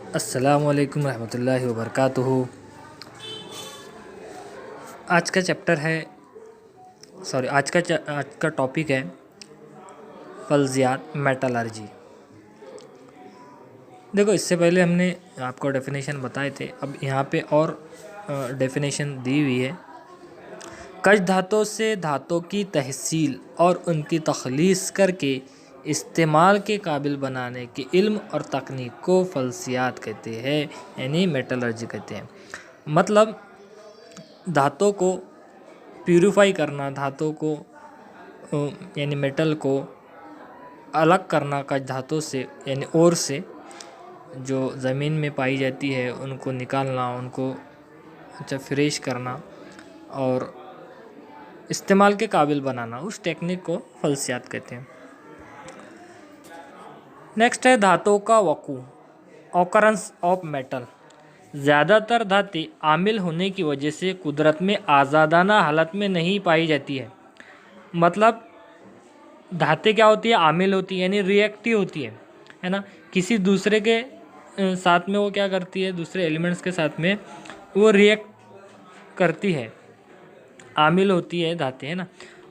अस्सलामुअलैकुम रहमतुल्लाहि व बरकातुहू। आज का चैप्टर है आज का टॉपिक है फल्जियात मेटलर्जी। देखो, इससे पहले हमने आपको डेफिनेशन बताए थे, अब यहाँ पे और डेफिनेशन दी हुई है। कश धातों से धातों की तहसील और उनकी तख़लीस करके इस्तेमाल के काबिल बनाने के इल्म और तकनीक को फल्सियात कहते हैं, यानी मेटलर्जी कहते हैं। मतलब धातों को प्यूरिफाई करना, धातों को यानी मेटल को अलग करना कश धातों से यानी ओर से, जो ज़मीन में पाई जाती है उनको निकालना, उनको फ्रेश करना और इस्तेमाल के काबिल बनाना, उस टेक्निक को फल्सियात कहते हैं। नेक्स्ट है धातुओं का वकू, ऑकरेंस ऑफ मेटल। ज़्यादातर धातें आमिल होने की वजह से कुदरत में आज़ादाना हालत में नहीं पाई जाती है। मतलब धातें क्या होती है, आमिल होती है यानी रिएक्टिव होती है ना। किसी दूसरे के साथ में वो क्या करती है, दूसरे एलिमेंट्स के साथ में वो रिएक्ट करती है, आमिल होती है धातें, है ना।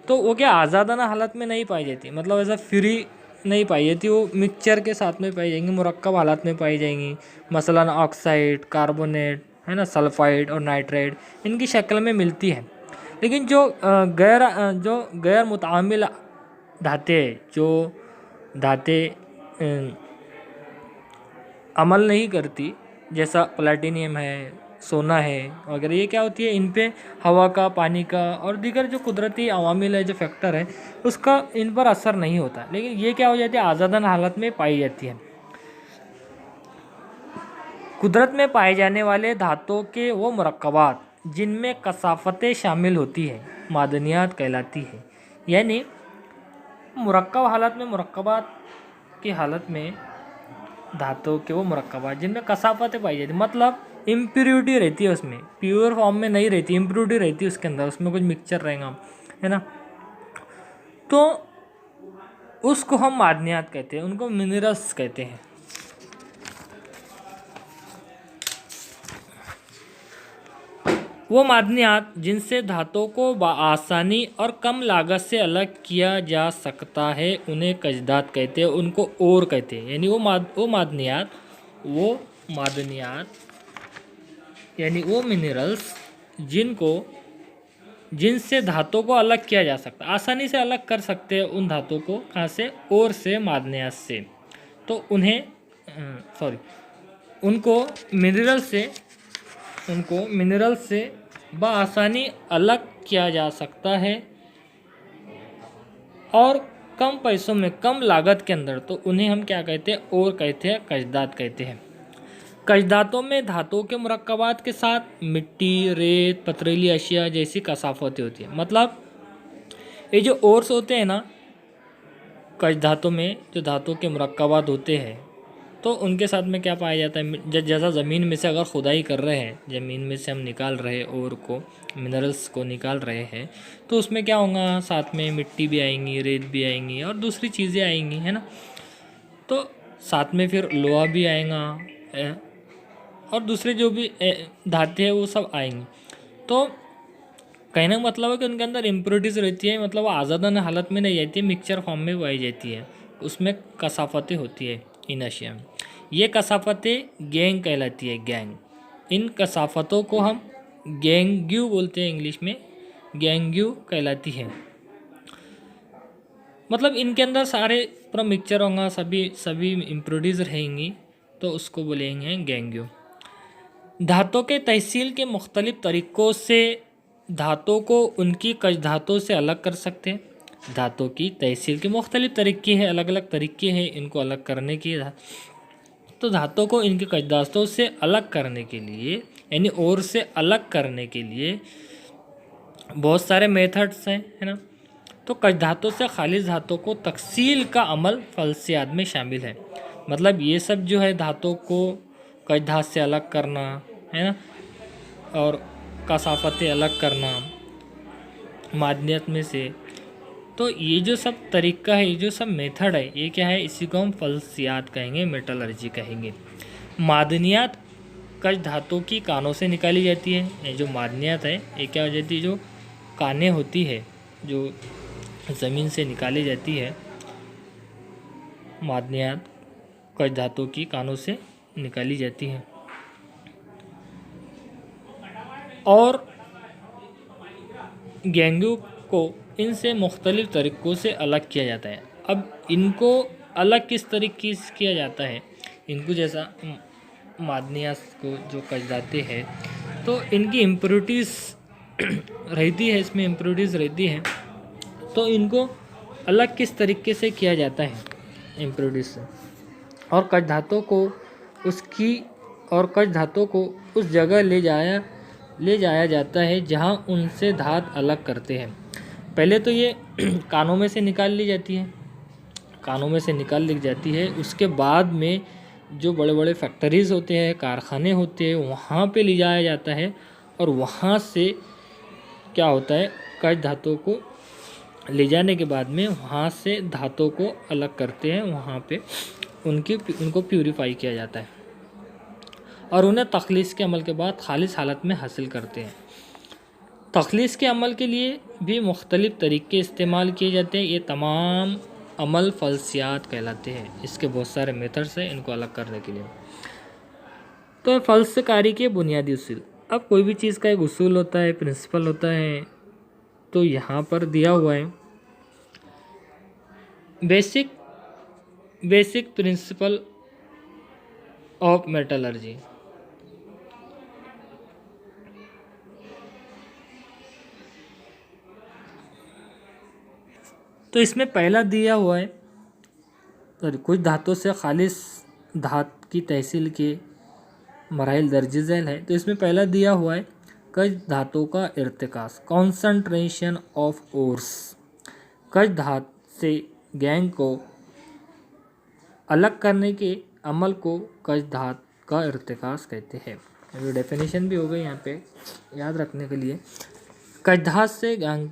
तो वो क्या आज़ादाना हालत में नहीं पाई जाती, मतलब ऐसा फ्री नहीं पाई जाती, वो मिक्सचर के साथ में पाई जाएंगी, मुरक्कब हालत में पाई जाएंगी। मसलन ऑक्साइड, कार्बोनेट, है ना, सल्फाइड और नाइट्राइड इनकी शक्ल में मिलती है। लेकिन जो गैर मुतामिल धातें, जो धातें अमल नहीं करती, जैसा प्लैटिनियम है, सोना है वगैरह, ये क्या होती है, इन पे हवा का, पानी का और दीगर जो कुदरती अवामिल है, जो फैक्टर है, उसका इन पर असर नहीं होता। लेकिन ये क्या हो जाती है, आज़ादान हालत में पाई जाती है। कुदरत में पाए जाने वाले धातुओं के वो मुरक्कबात जिनमें कसाफतें शामिल होती है, मादनियात कहलाती है। यानी मुरक्कब हालत में, मुरक्कबात की हालत में धातुओं के वो मुरक्कबात जिनमें कसाफतें पाई जाती है, मतलब इम्प्योरिटी रहती है उसमें, प्योर फॉर्म में नहीं रहती, इम्प्योरिटी रहती है उसके अंदर, उसमें कुछ मिक्सचर रहेगा, है ना। तो उसको हम मादनियात कहते हैं, उनको मिनरल्स कहते हैं। वो मादनियात जिनसे धातुओं को बआसानी और कम लागत से अलग किया जा सकता है उन्हें कशदात कहते हैं, उनको ओर कहते हैं। यानी वो मादनियात यानी वो मिनरल्स जिनसे धातुओं को अलग किया जा सकता, आसानी से अलग कर सकते हैं उन धातुओं को, कहाँ से, ओर से, मादनियात से। तो उनको मिनरल से बआसानी अलग किया जा सकता है और कम पैसों में, कम लागत के अंदर। तो उन्हें हम क्या कहते हैं, और कहते हैं, कशदात कहते हैं। कशदातों में धातुओं के मुरक्कबात के साथ मिट्टी, रेत, पथरीली अशिया जैसी कसाफतें होती है। मतलब ये जो ओर्स होते हैं ना, कशदातों में जो धातुओं के मुरक्कबात होते हैं, तो उनके साथ में क्या पाया जाता है, जैसा ज़मीन में से अगर खुदाई कर रहे हैं, ज़मीन में से हम निकाल रहे और को, मिनरल्स को निकाल रहे हैं, तो उसमें क्या होगा, साथ में मिट्टी भी आएंगी, रेत भी आएंगी और दूसरी चीज़ें आएंगी, है ना। तो साथ में फिर लोहा भी आएगा और दूसरे जो भी धातें हैं वो सब आएंगी। तो कहने का मतलब है कि उनके अंदर इम्प्योरिटीज़ रहती है, मतलब वो आज़ादाना हालत में नहीं जाती है, मिक्सचर फॉर्म में पाई जाती है, उसमें कसाफतें होती है इन अशिया में। ये कसाफतें गैंग कहलाती है, गैंग। इन कसाफतों को हम गैंग्यू बोलते हैं, इंग्लिश में गैंग्यू कहलाती है। मतलब इनके अंदर सारे पूरा मिक्सचर होगा, सभी इम्प्योरिटीज़ रहेंगी, तो उसको बोलेंगे गैंग्यू। धातुओं के तहसील के मुख्तलिफ तरीक़ों से धातुओं को उनकी कश धातुओं से अलग कर सकते हैं। धातुओं की तहसील के मुख्तलिफ तरीक़े हैं, अलग अलग तरीक़े हैं इनको अलग करने की। तो धातुओं को इनके कश धातुओं से अलग करने के लिए, यानी और से अलग करने के लिए बहुत सारे मेथड्स हैं, है ना। तो कश धातुओं से खालिज धातुओं को तकसील का अमल फल्सियात में शामिल है। मतलब ये सब जो है, धातुओं को कश धातु से अलग करना, है ना, और कसाफतें अलग करना मादनियत में से, तो ये जो सब तरीका है, ये जो सब मेथड है, ये क्या है, इसी को हम फल्सियात कहेंगे, मेटलर्जी कहेंगे। मादनियात कश धातु की कानों से निकाली जाती है। ये जो मादनियात है ये क्या हो जाती है, जो कानें होती है जो ज़मीन से निकाली जाती है, मादनियात कश धातु की कानों से निकाली जाती है। और गेंगू को इनसे मुख्तलिफ़ तरीक़ों से अलग किया जाता है। अब इनको अलग किस तरीके से किया जाता है, इनको जैसा मादनियात को जो कश धातु है तो इनकी इम्प्योरिटीज़ रहती है, इसमें इम्प्योरिटीज़ रहती है, तो इनको अलग किस तरीके से किया जाता है इम्प्योरिटीज़ से, और कश धातु को कश धातु को उस जगह ले जाया जाता है जहां उनसे धात अलग करते हैं। पहले तो ये कानों में से निकाल ली जाती है, उसके बाद में जो बड़े बड़े फैक्ट्रीज़ होते हैं, कारखाने होते हैं, वहाँ पे ले जाया जाता है, और वहाँ से क्या होता है, कश धातु को ले जाने के बाद में वहाँ से धातु को अलग करते हैं, वहाँ पे उनको प्यूरीफाई किया जाता है और उन्हें तख़लीस के अमल के बाद खालिस हालत में हासिल करते हैं। तख़लीस के अमल के लिए भी मुख्तलिफ़ तरीक़े इस्तेमाल किए जाते हैं। ये तमाम अमल फ़ल्सियात कहलाते हैं। इसके बहुत सारे मेथड्स हैं इनको अलग करने के लिए। तो फ़ल्सकारी के बुनियादी उसूल। अब कोई भी चीज़ का एक उसूल होता है, प्रिंसिपल होता है, तो यहाँ पर दिया हुआ है बेसिक प्रिंसिपल ऑफ मेटलर्जी। तो इसमें पहला दिया हुआ है कुछ धातु से खालिस धात की तहसील के मराइल दर्ज झैल है। तो इसमें पहला दिया हुआ है कश धातु का इर्तिकास, कॉन्सन्ट्रेशन ऑफ ओर्स। कश धात से गैंग को अलग करने के अमल को कश धात का इर्तिकास कहते हैं। अभी डेफिनेशन भी हो गई यहाँ पे याद रखने के लिए। कश धात से गैंग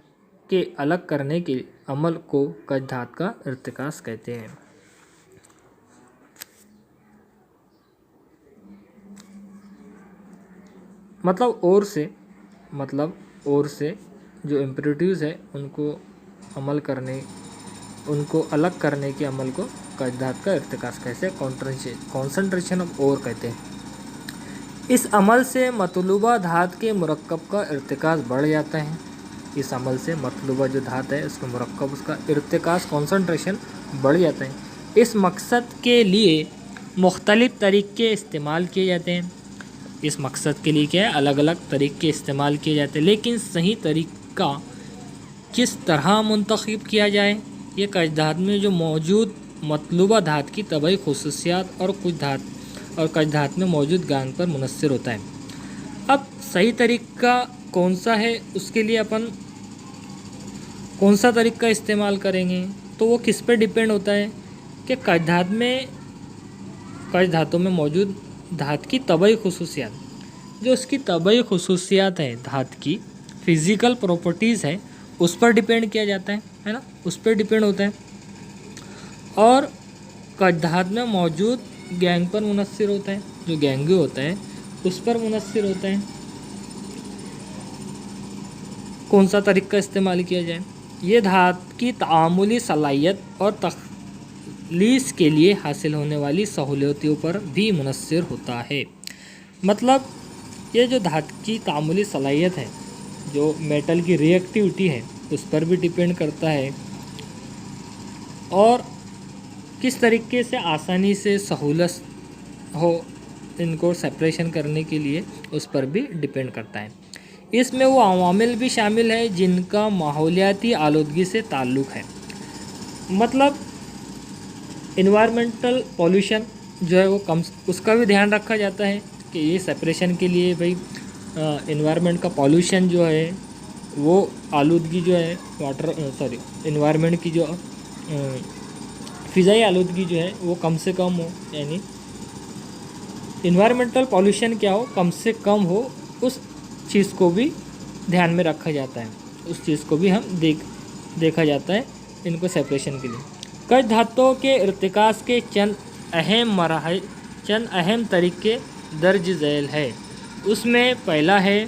के अलग करने के अमल को कश धात का इर्तिकास कहते हैं। मतलब और से जो इम्प्योरिटीज़ है उनको अलग करने के अमल को कश धात का इर्तिकास कहते हैं, कॉन्सन्ट्रेशन ऑफ ओर कहते हैं। इस अमल से मतलूबा धात के मुरक्कब का इर्तिकास बढ़ जाता है। इस अमल से मतलूबा जो धात है उसका मुरक्कब, उसका इर्तिकास, कॉन्सन्ट्रेशन बढ़ जाता है। इस मकसद के लिए मुख्तलिफ़ तरीक़े इस्तेमाल किए जाते हैं। इस मकसद के लिए क्या है, अलग अलग तरीक़े इस्तेमाल किए जाते हैं, लेकिन सही तरीक़ा किस तरह मुंतखब किया जाए, ये कश धात में जो मौजूद मतलूबा धात की तबई खुसूसियात और कश धात में मौजूद गांग पर मुनस्सिर होता है। अब सही तरीक़ा कौन सा है, उसके लिए अपन कौन सा तरीक़ा इस्तेमाल करेंगे, तो वो किस पर डिपेंड होता है कि कश धातु में मौजूद धात की तबई खुसूसियात, जो उसकी तबई खुसूसियात है, धात की फ़िज़िकल प्रॉपर्टीज़ है, उस पर डिपेंड किया जाता है ना, उस पर डिपेंड होता है। और कश धात में मौजूद गैंग पर मुनस्सिर होता है, जो गैंगू होता है उस पर मुनस्सिर होता है। कौन सा तरीक़ा इस्तेमाल किया जाए, ये धात की तामुली सलाहियत और तख़लीस के लिए हासिल होने वाली सहूलियतों पर भी मुनस्सिर होता है। मतलब ये जो धात की तामुली सलाहियत है, जो मेटल की रिएक्टिविटी है, उस पर भी डिपेंड करता है, और किस तरीके से आसानी से सहूलत हो इनको सेपरेशन करने के लिए, उस पर भी डिपेंड करता है। इसमें वो अवामिल भी शामिल है जिनका माहौलियाती आलूदगी से ताल्लुक़ है। मतलब इन्वायरमेंटल पॉल्यूशन जो है वो कम, उसका भी ध्यान रखा जाता है कि ये सेपरेशन के लिए भाई इन्वायरमेंट का पॉल्यूशन जो है, वो आलूदगी जो है इन्वायरमेंट की जो फ़िज़ाई आलूदगी जो है वो कम से कम हो, यानी इन्वायरमेंटल पॉल्यूशन क्या हो, कम से कम हो, उस चीज़ को भी ध्यान में रखा जाता है, उस चीज़ को भी हम देखा जाता है इनको सेपरेशन के लिए। कश धातुओं के इर्तिकास के चंद अहम चंद अहम तरीके दर्ज झैल है। उसमें पहला है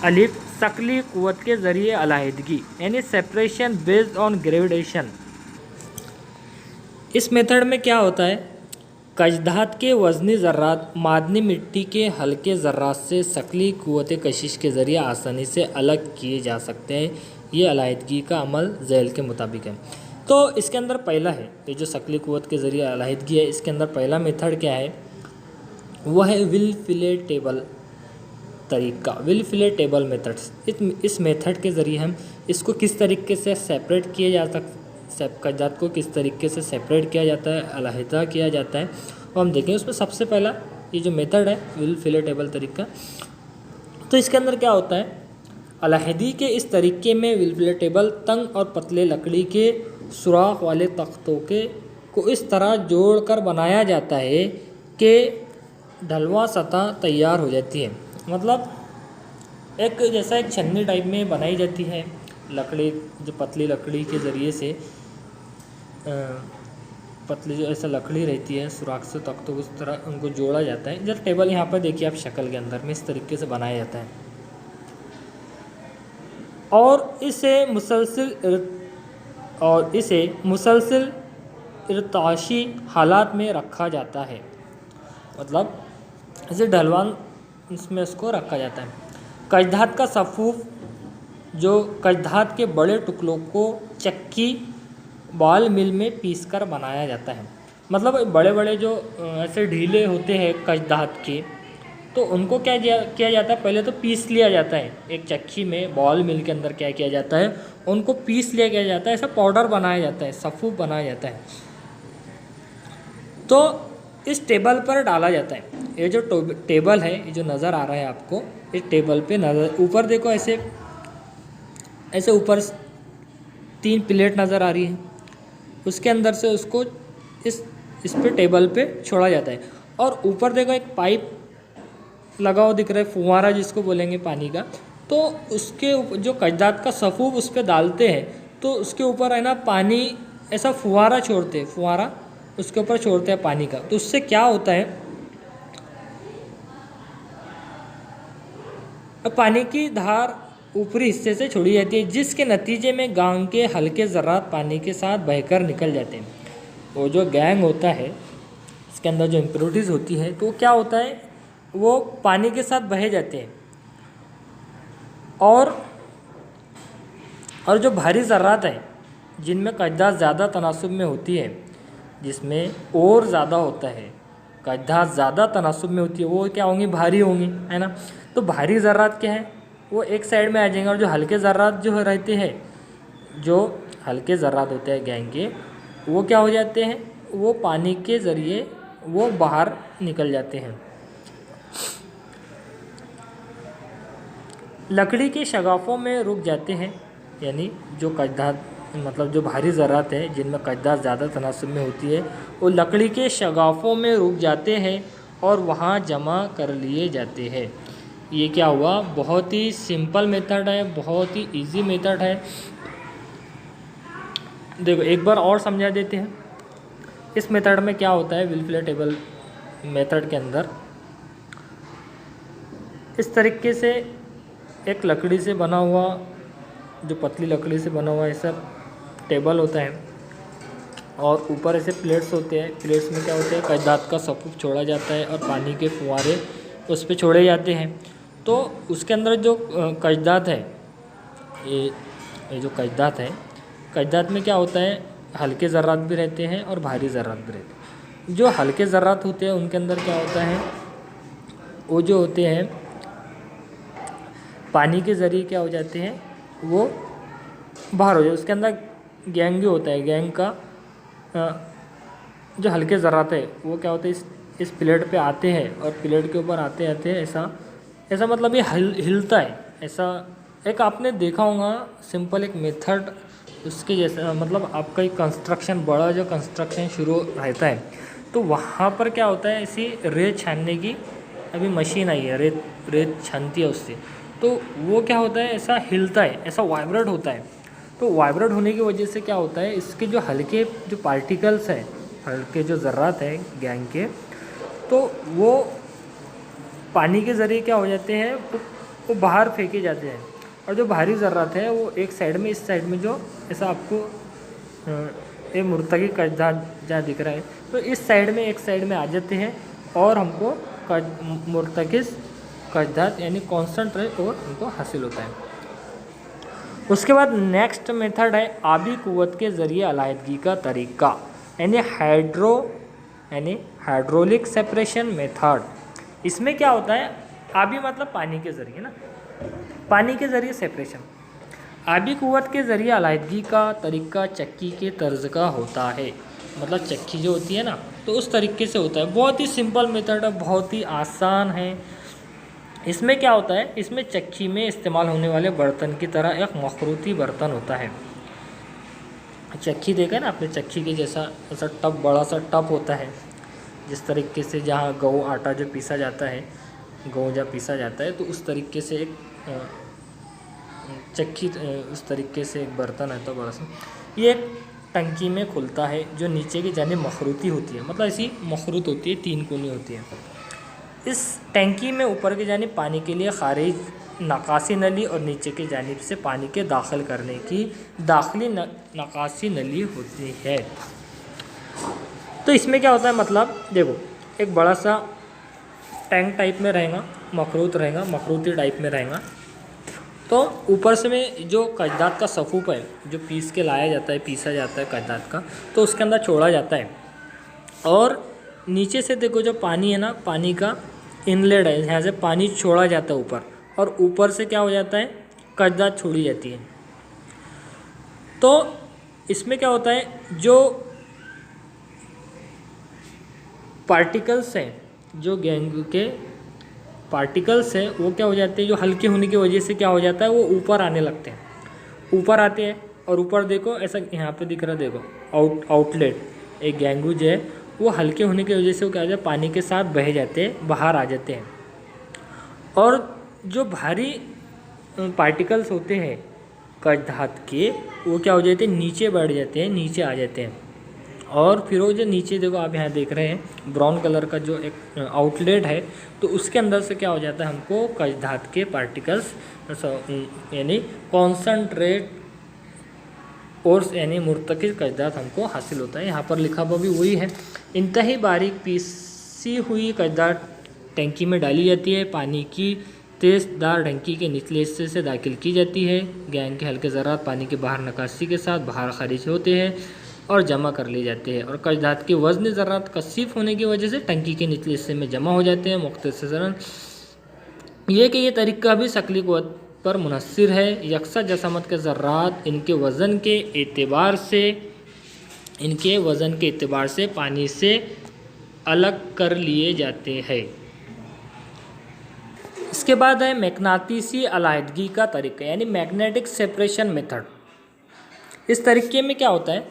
अलिफ शकली क़ुव्वत के ज़रिए अलहदगी यानी सेपरेशन बेस्ड ऑन ग्रेविटेशन। इस मेथड में क्या होता है, कजदात के वज़नी ज़र्रात मादनी मिट्टी के हल्के ज़र्रात से शकली क़ुव्वत कशिश के ज़रिए आसानी से अलग किए जा सकते हैं। ये अलहदगी का अमल झैल के मुताबिक है। तो इसके अंदर पहला है ये जो शकली क़ुव्वत के ज़रिए अलहदगी है, इसके अंदर पहला मेथड क्या है, वह है विल फिलेटेबल तरीका, विल फिलेटेबल मेथड्स। इस मेथड के ज़रिए हम इसको किस तरीके से सेपरेट किया जा सकता, कजदात को किस तरीके से सेपरेट किया जाता है, अलहदा किया जाता है, और हम देखें उसमें सबसे पहला ये जो मेथड है विल फिलेटेबल तरीका। तो इसके अंदर क्या होता है, अलहदी के इस तरीके में विल फिलेटेबल तंग और पतले लकड़ी के सुराख वाले तख्तों के को इस तरह जोड़कर बनाया जाता है कि ढलवा सतह तैयार हो जाती है। मतलब एक जैसा एक छन्नी टाइप में बनाई जाती है लकड़ी, जो पतली लकड़ी के ज़रिए से पतली जो ऐसा लकड़ी रहती है सुराख से तख्तों को इस तरह उनको जोड़ा जाता है। जब टेबल यहाँ पर देखिए आप शक्ल के अंदर में इस तरीके से बनाया जाता है और इसे मुसलसिल इरताशी हालात में रखा जाता है। मतलब इसे ढलवान इसमें इसको रखा जाता है। कजदात का सफ़ूफ जो कजदात के बड़े टुकड़ों को चक्की बॉल मिल में पीसकर बनाया जाता है। मतलब बड़े बड़े जो ऐसे ढीले होते हैं कजदात के, तो उनको क्या किया जाता है, पहले तो पीस लिया जाता है एक चक्की में, बॉल मिल के अंदर क्या किया जाता है, उनको पीस लिया गया जाता है, ऐसा पाउडर बनाया जाता है, सफ़ूफ बनाया जाता है। तो इस टेबल पर डाला जाता है। ये जो टेबल है, ये जो नज़र आ रहा है आपको, इस टेबल पे नज़र ऊपर देखो, ऐसे ऊपर 3 प्लेट नज़र आ रही है, उसके अंदर से उसको इस पे टेबल पे छोड़ा जाता है। और ऊपर देखो एक पाइप लगा हुआ दिख रहा है, फुवारा जिसको बोलेंगे पानी का। तो उसके जो कजदात का सफ़ूफ उस पर डालते हैं, तो उसके ऊपर है ना पानी ऐसा फुवारा छोड़ते हैं, फुवारा उसके ऊपर छोड़ते हैं पानी का। तो उससे क्या होता है, पानी की धार ऊपरी हिस्से से छोड़ी जाती है, जिसके नतीजे में गांग के हल्के ज़र्रात पानी के साथ बहकर निकल जाते हैं। वो जो गैंग होता है इसके अंदर जो इम्प्योरिटीज़ होती है, तो क्या होता है, वो पानी के साथ बह जाते हैं। और जो भारी ज़र्रात हैं जिनमें कजदात ज़्यादा तनासुब में होती है, जिसमें और ज़्यादा होता है, कजदात ज़्यादा तनासुब में होती है, वो क्या होंगी, भारी होंगी, है ना। तो भारी ज़र्रात क्या है, वो एक साइड में आ जाएंगे। और जो हल्के ज़र्रात जो रहते हैं, जो हल्के ज़र्रात होते हैं गैंग के, वो क्या हो जाते हैं, वो पानी के ज़रिए वो बाहर निकल जाते हैं। लकड़ी के शगाफ़ों में रुक जाते हैं, यानी जो कजदात मतलब जो भारी ज़र्रात है जिनमें कजदात ज़्यादा तनासुब में होती है, वो लकड़ी के शगाफ़ों में रुक जाते हैं और वहाँ जमा कर लिए जाते हैं। ये क्या हुआ, बहुत ही सिंपल मेथड है, बहुत ही इजी मेथड है। देखो एक बार और समझा देते हैं। इस मेथड में क्या होता है, विल फिलेटेबल मेथड के अंदर इस तरीके से एक लकड़ी से बना हुआ, जो पतली लकड़ी से बना हुआ ऐसा टेबल होता है, और ऊपर ऐसे प्लेट्स होते हैं। प्लेट्स में क्या होता है, कजदात का सफ़ूफ छोड़ा जाता है और पानी के फुवारे उस पर छोड़े जाते हैं। तो उसके अंदर जो कजदात है, ये जो कजदात है, कजदात में क्या होता है, हल्के ज़र्रात भी रहते हैं और भारी ज़र्रात भी रहते हैं। जो हल्के ज़र्रात होते हैं उनके अंदर क्या होता है, वो जो होते हैं पानी के ज़रिए क्या हो जाते हैं, वो बाहर हो जाए। उसके अंदर गैंग जो होता है, गैंग का जो हल्के ज़र्रात है वो क्या होते हैं, इस प्लेट पे आते हैं और प्लेट के ऊपर आते आते ऐसा मतलब ये हिलता है। ऐसा एक आपने देखा होगा सिंपल एक मेथड, उसके जैसा मतलब आपका एक कंस्ट्रक्शन, बड़ा जो कंस्ट्रक्शन शुरू रहता है, तो वहाँ पर क्या होता है, ऐसी रेत छानने की अभी मशीन आई है, रेत छानती है उससे। तो वो क्या होता है, ऐसा हिलता है, ऐसा वाइब्रेट होता है। तो वाइब्रेट होने की वजह से क्या होता है, इसके जो हल्के जो पार्टिकल्स हैं, हल्के जो ज़र्रात है गैंग के, तो वो पानी के ज़रिए क्या हो जाते हैं, वो बाहर फेंके जाते हैं। और जो भारी ज़र्रात है वो एक साइड में, इस साइड में जो ऐसा आपको ये मुर्तकिज़ अजदाद जहाँ दिख रहा है, तो इस साइड में एक साइड में आ जाते हैं और हमको मुर्तकिज़ अजदाद यानी कॉन्सेंट्रेट और हमको हासिल होता है। उसके बाद नेक्स्ट मेथड है आबी कुव्वत के ज़रिए अलहदगी का तरीका, यानी हाइड्रोलिक सेपरेशन मेथड। इसमें क्या होता है, आबी मतलब पानी के ज़रिए ना, पानी के ज़रिए सेपरेशन। आबी कुव्वत के ज़रिए अलहदगी का तरीका चक्की के तर्ज का होता है, मतलब चक्की जो होती है ना, तो उस तरीके से होता है। बहुत ही सिंपल मेथड है, बहुत ही आसान है। इसमें क्या होता है, इसमें चक्की में इस्तेमाल होने वाले बर्तन की तरह एक मखरूती बर्तन होता है। चक्की देखा ना आपने, चक्की के जैसा ऐसा टब, बड़ा सा टब होता है, जिस तरीके से जहाँ गेहूँ आटा जो पीसा जाता है, गेहूँ जहाँ पीसा जाता है, तो उस तरीके से एक चक्की, उस तरीके से एक बर्तन है तो बड़ा सा। ये एक टंकी में खुलता है जो नीचे की जानिब मखरूती होती है, मतलब ऐसी मखरूत होती है, 3 कोनी होती है। इस टंकी में ऊपर की जानिब पानी के लिए खारिज नकासी नली और नीचे की जानिब से पानी के दाखिल करने की दाखिली नकासी नली होती है। तो इसमें क्या होता है, मतलब देखो एक बड़ा सा टैंक टाइप में रहेगा, मखरूत रहेगा, मखरूती टाइप में रहेगा। तो ऊपर से में जो कजदात का सफ़ूप है, जो पीस के लाया जाता है, पीसा जाता है कजदात का, तो उसके अंदर छोड़ा जाता है। और नीचे से देखो जो पानी है ना, पानी का इनलेट है, यहाँ से पानी छोड़ा जाता है ऊपर, और ऊपर से क्या हो जाता है, कजदात छोड़ी जाती है। तो इसमें क्या होता है, जो पार्टिकल्स हैं, जो गेहूं के पार्टिकल्स हैं, वो क्या हो जाते हैं, जो हल्के होने की वजह से क्या हो जाता है, वो ऊपर आने लगते हैं, ऊपर आते हैं। और ऊपर देखो ऐसा यहाँ पे दिख रहा है, देखो आउटलेट, एक गेहूं जो है वो हल्के होने की वजह से वो क्या हो जाता है, पानी के साथ बह जाते हैं, बाहर आ जाते हैं। और जो भारी पार्टिकल्स होते हैं कजदात के, वो क्या हो जाते हैं, नीचे बढ़ जाते हैं, नीचे आ जाते हैं। और फिर वो जो नीचे देखो आप यहाँ देख रहे हैं ब्राउन कलर का जो एक आउटलेट है, तो उसके अंदर से क्या हो जाता है, हमको कजदात के पार्टिकल्स यानी कॉन्सनट्रेट और यानी मुर्तकिज़ कजदात हमको हासिल होता है। यहाँ पर लिखा हुआ भी वही है। इंतही बारीक पीसी हुई कजदात टंकी में डाली जाती है, पानी की तेज़दार टंकी के निचले हिस्से से दाखिल की जाती है। गेहूं के हल्के ज़रात पानी के बाहर निकासी के साथ बाहर खारिज होते हैं और जमा कर लिए जाते हैं। और कजदात के वज़न ज़रात कसीफ होने की वजह से टंकी के निचले हिस्से में जमा हो जाते हैं। मुख्तसरन ये कि ये तरीका भी शक्ली क़ुव्वत पर मुनहसर है। यकसा जसामत के ज़रात इनके वज़न के एतबार से पानी से अलग कर लिए जाते हैं। इसके बाद है मैग्नेटिसी अलहदगी का तरीका, यानी मैग्नेटिक सेपरेशन मेथड। इस तरीके में क्या होता है,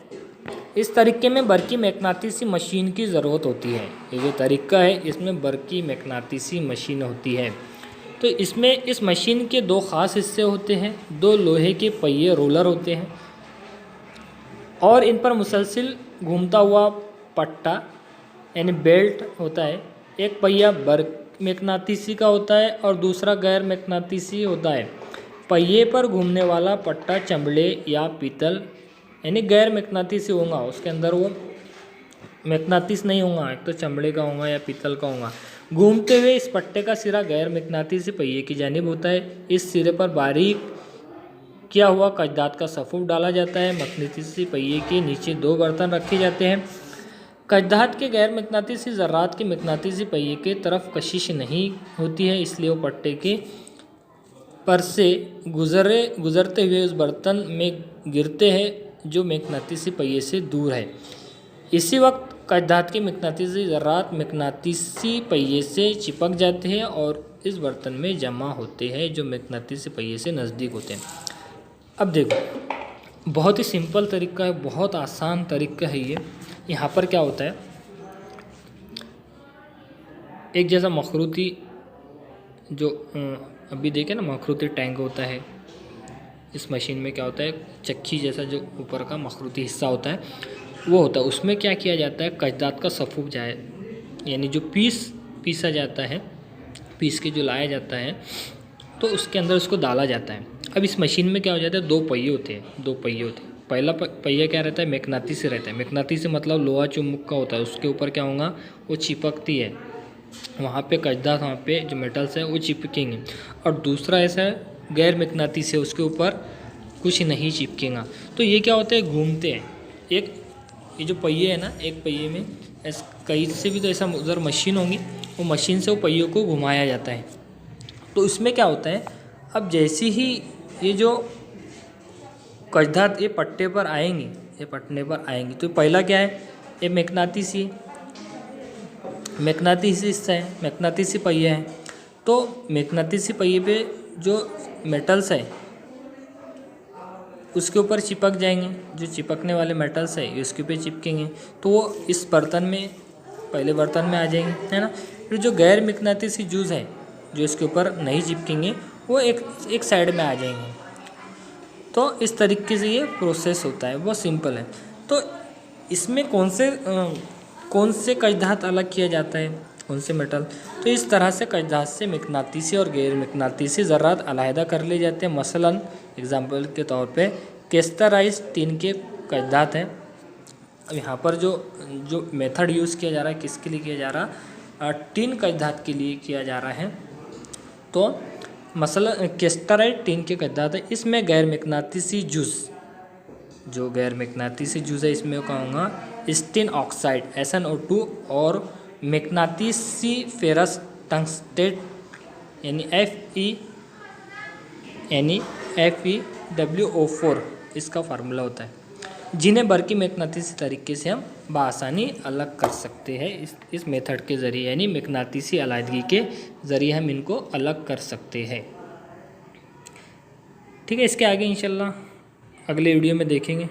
इस तरीके में बरकी मैग्नेटिसी मशीन की ज़रूरत होती है। ये जो तरीका है इसमें बरकी मैग्नेटिसी मशीन होती है। तो इसमें इस मशीन के 2 ख़ास हिस्से होते हैं, 2 लोहे के पहिए रोलर होते हैं और इन पर मुसलसिल घूमता हुआ पट्टा यानी बेल्ट होता है। एक पहिया बरक मैग्नेटिसी का होता है और दूसरा गैर मैग्नेटिसी होता है। पहिए पर घूमने वाला पट्टा चमड़े या पीतल यानी गैर मैग्नेटिसी होगा, उसके अंदर वो मैग्नेटिस नहीं होगा, एक तो चमड़े का होगा या पीतल का होगा। घूमते हुए इस पट्टे का सिरा गैर मैग्नेटिसी पहिए की जानिब होता है। इस सिरे पर बारीक किया हुआ कजदात का सफ़ूफ डाला जाता है। मैग्नेटिसी पहिए के नीचे 2 बर्तन रखे जाते हैं। कजदात के गैर मैग्नेटिसी ज़रात के मैग्नेटिसी पहिए के तरफ कशिश नहीं होती है, इसलिए वो पट्टे के पर से गुज़रते हुए उस बर्तन में गिरते हैं जो मैग्नेटिसी पहिए से दूर है। इसी वक्त कजदात के मैग्नेटिसी ज़रात मैग्नेटिसी पहिए से चिपक जाते हैं और इस बर्तन में जमा होते हैं जो मैग्नेटिसी पहिए से नज़दीक होते हैं। अब देखो बहुत ही सिंपल तरीका है, बहुत आसान तरीका है ये। यहाँ पर क्या होता है, एक जैसा मखरूती जो अभी देखे ना मखरूती टैंक होता है, इस मशीन में क्या होता है, चक्की जैसा जो ऊपर का मखरूती हिस्सा होता है वो होता है, उसमें क्या किया जाता है, कजदात का सफूक जाए, यानी जो पीसा जाता है, पीस के जो लाया जाता है, तो उसके अंदर उसको डाला जाता है। अब इस मशीन में क्या हो जाता है, दो पहिए होते हैं। पहला पहिया क्या रहता है, मैग्नेटिक रहता है। मैग्नेटिक मतलब लोहा चुंबक का होता है, उसके ऊपर क्या होगा, वो चिपकती है, वहाँ पे कजदात, वहाँ पे जो मेटल्स है वो चिपकेंगे। और दूसरा ऐसा है गैर मैग्नेटिक से, उसके ऊपर कुछ नहीं चिपकेगा। तो ये क्या होता है, घूमते हैं। एक ये जो पहिए है ना, एक पहिए में कहीं से भी तो ऐसा उधर मशीन होंगी, वो मशीन से वो पहियों को घुमाया जाता है। तो इसमें क्या होता है, अब जैसे ही ये जो कजदात ये पट्टे पर आएंगी, तो पहला क्या है, ये मैग्नेटिसी हिस्सा है, मैग्नेटिसी पहिया है। तो मैग्नेटिसी पहिए पे जो मेटल्स है उसके ऊपर चिपक जाएंगे, जो चिपकने वाले मेटल्स है ये उसके ऊपर चिपकेंगे, तो वो इस बर्तन में, पहले बर्तन में आ जाएंगे, है ना। फिर जो गैर मैग्नेटिसी जूस है, जो इसके ऊपर नहीं चिपकेंगे, वो एक साइड में आ जाएंगे। तो इस तरीके से ये प्रोसेस होता है, बहुत सिंपल है। तो इसमें कौन से कजदात अलग किया जाता है, कौन से मेटल, तो इस तरह से कजदात से मैग्नेटिसी और गैर मैग्नेटिसी ज़रात अलहदा कर लिए जाते हैं। मसलन एग्जाम्पल के तौर पे केस्टराइज टिन के कजदात हैं। अब यहाँ पर जो मेथड यूज़ किया जा रहा है, किसके लिए किया जा रहा, टिन कजदात के लिए किया जा रहा है। तो मसला केस्टराइड टिन के कजदात है, इसमें गैर मैग्नेटिसी जूस है, इसमें कहूँगा स्टीन ऑक्साइड SnO2 और मैग्नेटिसी फेरस टंगस्टेट यानी FeWO4 इसका फार्मूला होता है, जिन्हें बरकी मैग्नेटिसी तरीके से हम बआसानी अलग कर सकते हैं। इस मेथड के ज़रिए, यानी मैग्नेटिसी अलहदगी के ज़रिए हम इनको अलग कर सकते हैं। ठीक है, इसके आगे इंशाल्लाह अगले वीडियो में देखेंगे।